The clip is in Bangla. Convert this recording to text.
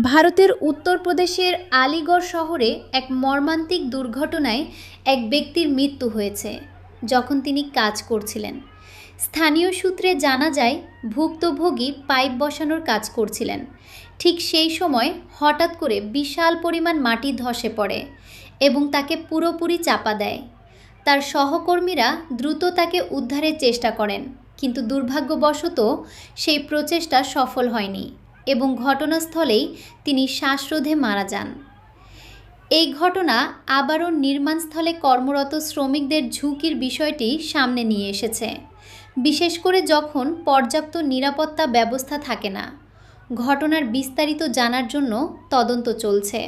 ভারতের উত্তরপ্রদেশের আলিগড় শহরে এক মর্মান্তিক দুর্ঘটনায় এক ব্যক্তির মৃত্যু হয়েছে যখন তিনি কাজ করছিলেন। স্থানীয় সূত্রে জানা যায়, ভুক্তভোগী পাইপ বসানোর কাজ করছিলেন। ঠিক সেই সময় হঠাৎ করে বিশাল পরিমাণ মাটি ধসে পড়ে এবং তাকে পুরোপুরি চাপা দেয়। তার সহকর্মীরা দ্রুত তাকে উদ্ধারের চেষ্টা করেন, কিন্তু দুর্ভাগ্যবশত সেই প্রচেষ্টা সফল হয়নি এবং ঘটনাস্থলেই তিনি শ্বাসরোধে মারা যান। এই ঘটনা আবারও নির্মাণস্থলে কর্মরত শ্রমিকদের ঝুঁকির বিষয়টি সামনে নিয়ে এসেছে, বিশেষ করে যখন পর্যাপ্ত নিরাপত্তা ব্যবস্থা থাকে না। ঘটনার বিস্তারিত জানার জন্য তদন্ত চলছে।